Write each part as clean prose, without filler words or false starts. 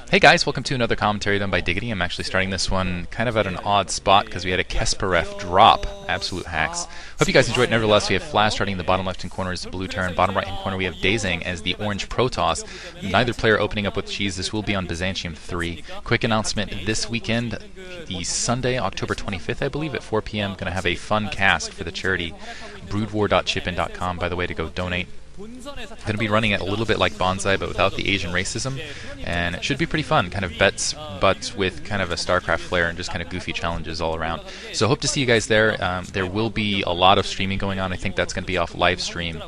Hey guys, welcome to another commentary done by Diggity. I'm actually starting this one kind of at an odd spot because we had a Kesperef drop. Absolute hacks. Hope you guys enjoyed. Nevertheless, we have Flash starting in the bottom left-hand corner as the blue Terran. Bottom right-hand corner we have Daezang as the orange protoss. Neither player opening up with cheese. This will be on Byzantium 3. Quick announcement this weekend, the Sunday, October 25th, I believe, at 4 p.m. Going to have a fun cast for the charity broodwar.chipin.com, by the way, to go donate. Going to be running it a little bit like Bonsai, but without the Asian racism, and it should be pretty fun. Kind of bets, but with kind of a StarCraft flair and just kind of goofy challenges all around. So hope to see you guys there. There will be a lot of streaming going on. I think that's going to be off live stream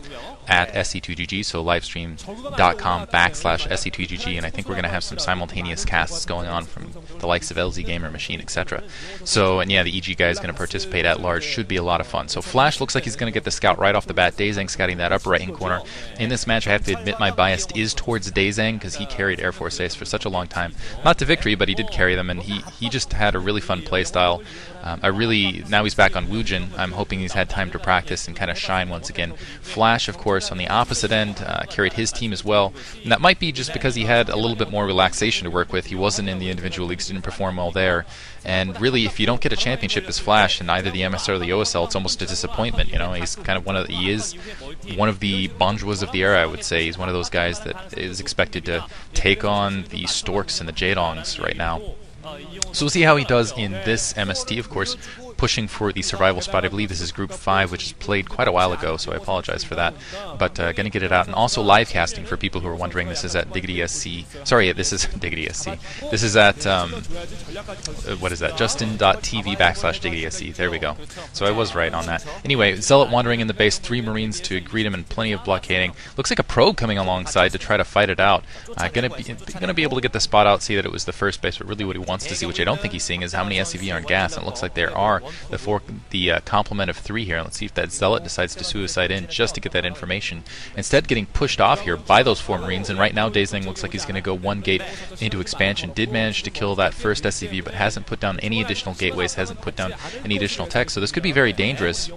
at SC2GG, so livestream.com/SC2GG, and I think we're going to have some simultaneous casts going on from the likes of LZ Gamer Machine, etc. So, and yeah, the EG guy is going to participate at large. Should be a lot of fun. So Flash looks like he's going to get the scout right off the bat. Daezang scouting that upper right-hand corner. In this match, I have to admit my bias is towards Daezang because he carried Air Force Ace for such a long time. Not to victory, but he did carry them, and he just had a really fun play style. Now he's back on Woojin. I'm hoping he's had time to practice and kind of shine once again. Flash, of course, on the opposite end, carried his team as well. And that might be just because he had a little bit more relaxation to work with. He wasn't in the individual leagues, didn't perform well there. And really, if you don't get a championship as Flash in either the MST or the OSL, it's almost a disappointment. You know, he's kind of he is one of the bourgeois of the era, I would say. He's one of those guys that is expected to take on the Storks and the Jaedongs right now. So we'll see how he does in this MST, of course, pushing for the survival spot. I believe this is Group 5, which is played quite a while ago, so I apologize for that. But going to get it out. And also live casting for people who are wondering. This is at Diggity SC. Sorry, this is Diggity SC. This is at, what is that? Justin.tv/Diggity SC. There we go. So I was right on that. Anyway, Zealot wandering in the base, 3 Marines to greet him and plenty of blockading. Looks like a probe coming alongside to try to fight it out. Gonna be able to get the spot out, see that it was the first base, but really what he wants to see, which I don't think he's seeing, is how many SCV are in gas. And it looks like there are the complement of 3 here. Let's see if that Zealot decides to suicide in just to get that information. Instead, getting pushed off here by those 4 Marines, and right now Daezang looks like he's going to go 1 gate into expansion. Did manage to kill that first SCV, but hasn't put down any additional gateways, hasn't put down any additional tech, so this could be very dangerous.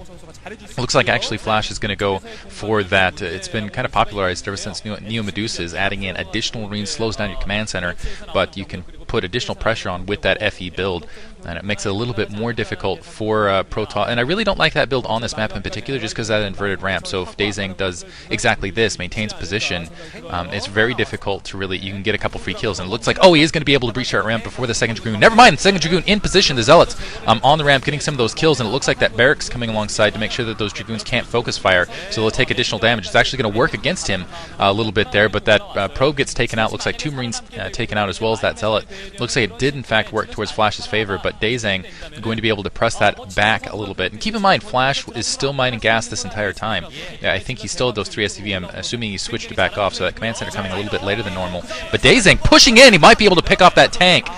Looks like actually Flash is going to go for that. It's been kind of popularized ever since Neo Medusas. Adding in additional Marines slows down your command center, but you can put additional pressure on with that FE build, and it makes it a little bit more difficult for protoss. And I really don't like that build on this map in particular, just because that inverted ramp. So if Daezang does exactly this, maintains position, it's very difficult to really. You can get a couple free kills, and it looks like he is going to be able to breach that ramp before the second Dragoon. Never mind, the second Dragoon in position. The Zealots on the ramp, getting some of those kills, and it looks like that barracks coming alongside to make sure that those Dragoons can't focus fire, so they'll take additional damage. It's actually going to work against him a little bit there, but that probe gets taken out. Looks like 2 Marines taken out, as well as that Zealot. Looks like it did in fact work towards Flash's favor, but Daezang going to be able to press that back a little bit. And keep in mind, Flash is still mining gas this entire time. Yeah, I think he still had those 3 SCV. I'm assuming he switched it back off, so that command center coming a little bit later than normal. But Daezang pushing in, he might be able to pick off that tank.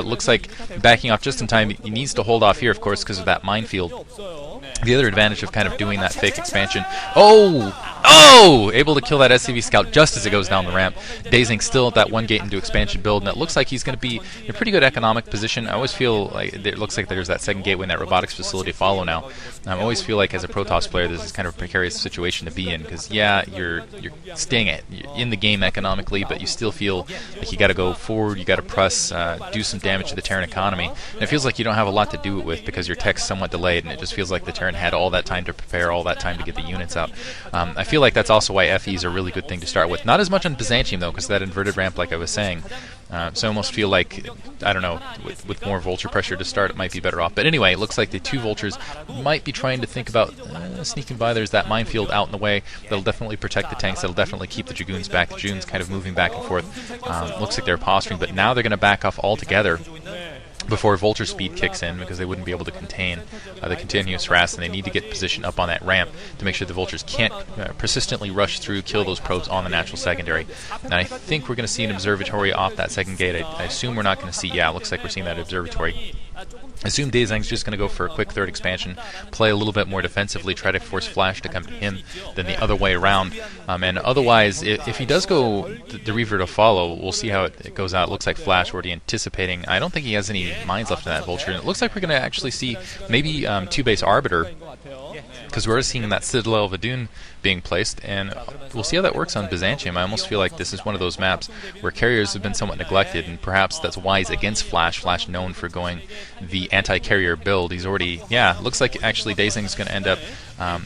Looks like backing off just in time. He needs to hold off here, of course, because of that minefield. The other advantage of kind of doing that fake expansion. Able to kill that SCV scout just as it goes down the ramp. Daezang still at that 1 gate into expansion build, and it looks like he's going to be in a pretty good economic position. I always feel like it looks like there's that second gateway in that robotics facility to follow now. I always feel like as a Protoss player, this is kind of a precarious situation to be in, because yeah, you're staying in the game economically, but you still feel like you got to go forward, you got to press, do some damage to the Terran economy. And it feels like you don't have a lot to do it with because your tech's somewhat delayed, and it just feels like the Terran had all that time to prepare, all that time to get the units out. I feel like that's also why FE is a really good thing to start with. Not as much on Byzantium though, because that inverted ramp, like I was saying. So I almost feel like, I don't know, with more vulture pressure to start, it might be better off. But anyway, it looks like the 2 vultures might be trying to think about sneaking by. There's that minefield out in the way that'll definitely protect the tanks. That'll definitely keep the Dragoons back. The Dragoons kind of moving back and forth. Looks like they're posturing, but now they're going to back off altogether before vulture speed kicks in, because they wouldn't be able to contain the continuous harass, and they need to get position up on that ramp to make sure the vultures can't persistently rush through, kill those probes on the natural secondary. And I think we're going to see an observatory off that second gate. I assume we're not going to see, it looks like we're seeing that observatory. I assume Daezang's just going to go for a quick 3rd expansion, play a little bit more defensively, try to force Flash to come to him than the other way around. And otherwise, if he does go the Reaver to follow, we'll see how it goes out. It looks like Flash already anticipating. I don't think he has any mines left in that Vulture, and it looks like we're going to actually see maybe 2 base Arbiter because we're already seeing that Citadel of Adun being placed, and we'll see how that works on Byzantium. I almost feel like this is one of those maps where carriers have been somewhat neglected, and perhaps that's wise against Flash. Flash known for going the anti-carrier build. He's already, looks like actually Daezang is going to end up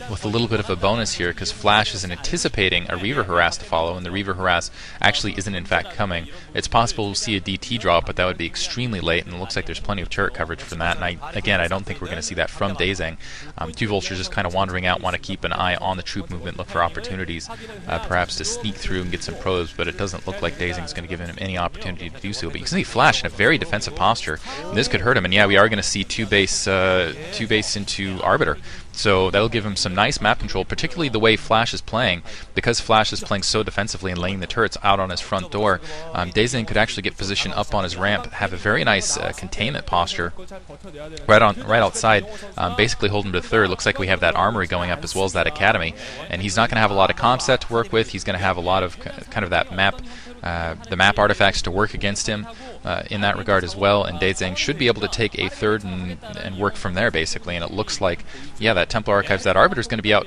with a little bit of a bonus here, because Flash is anticipating a Reaver Harass to follow, and the Reaver Harass actually isn't in fact coming. It's possible we'll see a DT drop, but that would be extremely late, and it looks like there's plenty of turret coverage from that, and I don't think we're going to see that from Daezang. Two Vultures just kind of wandering out, want to keep an eye on the troop movement, look for opportunities, perhaps to sneak through and get some probes, but it doesn't look like Daezang's going to give him any opportunity to do so. But you can see Flash in a very defensive posture, and this could hurt him, and yeah, we are going to see two base into Arbiter. So that'll give him some nice map control, particularly the way Flash is playing. Because Flash is playing so defensively and laying the turrets out on his front door, Daezang could actually get positioned up on his ramp, have a very nice containment posture right outside, basically hold him to third. Looks like we have that armory going up as well as that academy, and he's not going to have a lot of comset to work with. He's going to have a lot of kind of that map, the map artifacts to work against him in that regard as well, and Daezang should be able to take a third and work from there basically. And it looks like, that Templar Archives, that Arbiter is going to be out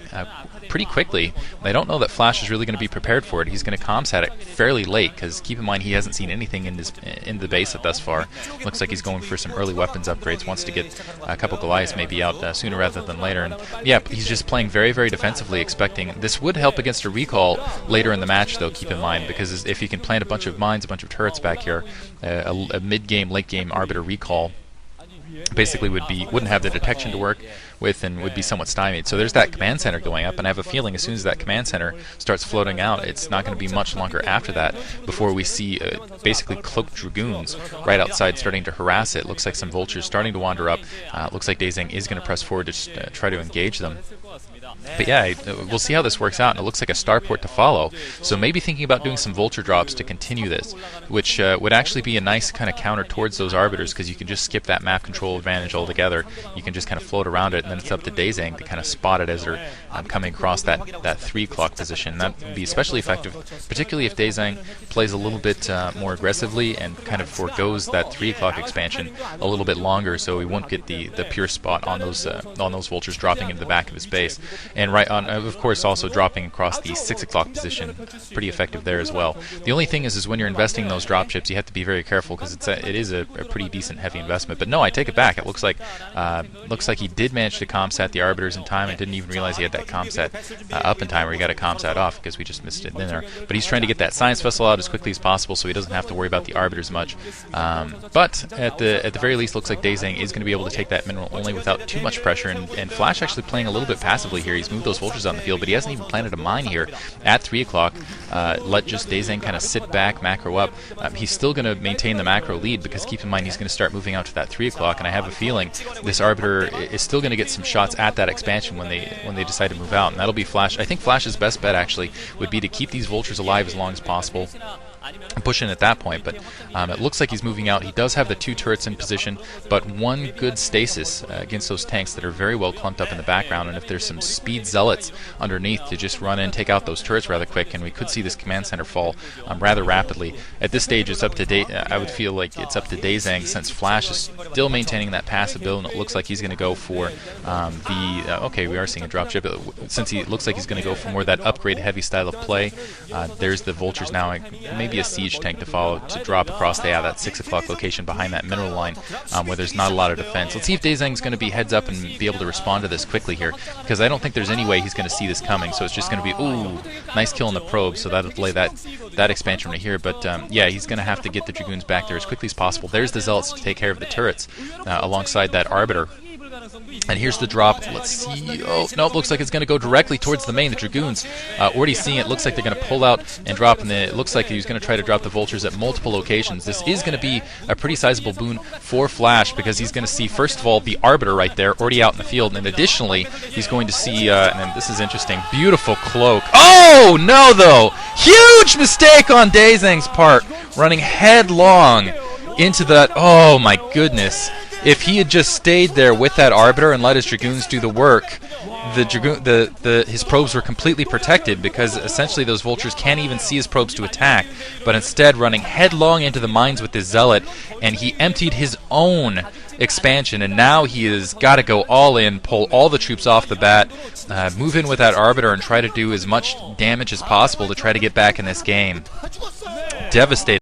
pretty quickly. I don't know that Flash is really going to be prepared for it. He's going to comsat it fairly late, because keep in mind he hasn't seen anything in the base thus far. Looks like he's going for some early weapons upgrades, wants to get a couple Goliaths maybe out sooner rather than later. And he's just playing very, very defensively, expecting this would help against a recall later in the match, though, keep in mind, because if he can plant a bunch of mines, a bunch of turrets back here, a mid-game, late-game Arbiter recall basically wouldn't have the detection to work with and would be somewhat stymied. So there's that command center going up, and I have a feeling as soon as that command center starts floating out, it's not going to be much longer after that before we see basically cloaked dragoons right outside starting to harass it. Looks like some vultures starting to wander up. Looks like Daezang is going to press forward to try to engage them. But we'll see how this works out, and it looks like a starport to follow. So maybe thinking about doing some vulture drops to continue this, which would actually be a nice kind of counter towards those arbiters, because you can just skip that map control advantage altogether. You can just kind of float around it, and then it's up to Daezang to kind of spot it as they're coming across that 3 o'clock position. That would be especially effective, particularly if Daezang plays a little bit more aggressively and kind of forgoes that 3 o'clock expansion a little bit longer, so we won't get the pure spot on those vultures dropping into the back of his base. And right on, of course, also dropping across the 6 o'clock position, pretty effective there as well. The only thing is when you're investing in those dropships, you have to be very careful, because it is a pretty decent heavy investment. But no, I take it back. It looks like he did manage to comsat the arbiters in time, and didn't even realize he had that comsat up in time, or he got a comsat off because we just missed it in there. But he's trying to get that science vessel out as quickly as possible, so he doesn't have to worry about the arbiters much. But at the very least, looks like Daezang is going to be able to take that mineral only without too much pressure. And Flash actually playing a little bit passively here. He's moved those vultures on the field, but he hasn't even planted a mine here at 3 o'clock. Let just Daezang kind of sit back, macro up. He's still going to maintain the macro lead, because keep in mind he's going to start moving out to that 3 o'clock, and I have a feeling this Arbiter is still going to get some shots at that expansion when they decide to move out, and that'll be Flash. I think Flash's best bet actually would be to keep these vultures alive as long as possible and push in at that point. But it looks like he's moving out. He does have the 2 turrets in position, but one good stasis against those tanks that are very well clumped up in the background, and if there's some speed zealots underneath to just run in and take out those turrets rather quick, and we could see this command center fall rather rapidly. At this stage, it's up to I would feel like it's up to Daezang, since Flash is still maintaining that passive build, and it looks like he's going to go for okay, we are seeing a dropship. Since he looks like he's going to go for more that upgrade heavy style of play, there's the vultures now, maybe a siege tank to follow to drop across that 6 o'clock location behind that mineral line, where there's not a lot of defense. Let's see if Daezang's going to be heads up and be able to respond to this quickly here, because I don't think there's any way he's going to see this coming. So it's just going to be, ooh, nice kill on the probe, so that'll delay that expansion right here. But he's going to have to get the dragoons back there as quickly as possible. There's the zealots to take care of the turrets alongside that arbiter. And here's the drop. Let's see. Oh, no, looks like it's going to go directly towards the main. The dragoons, already seeing it, looks like they're going to pull out and drop, and it looks like he's going to try to drop the vultures at multiple locations. This is going to be a pretty sizable boon for Flash, because he's going to see, first of all, the Arbiter right there, already out in the field, and additionally, he's going to see, and this is interesting, beautiful cloak. Oh, no, though! Huge mistake on Daezang's part, running headlong into that. Oh, my goodness. If he had just stayed there with that Arbiter and let his dragoons do the work, his probes were completely protected, because essentially those vultures can't even see his probes to attack, but instead running headlong into the mines with his zealot, and he emptied his own expansion, and now he has got to go all in, pull all the troops off the bat, move in with that Arbiter, and try to do as much damage as possible to try to get back in this game. Devastating.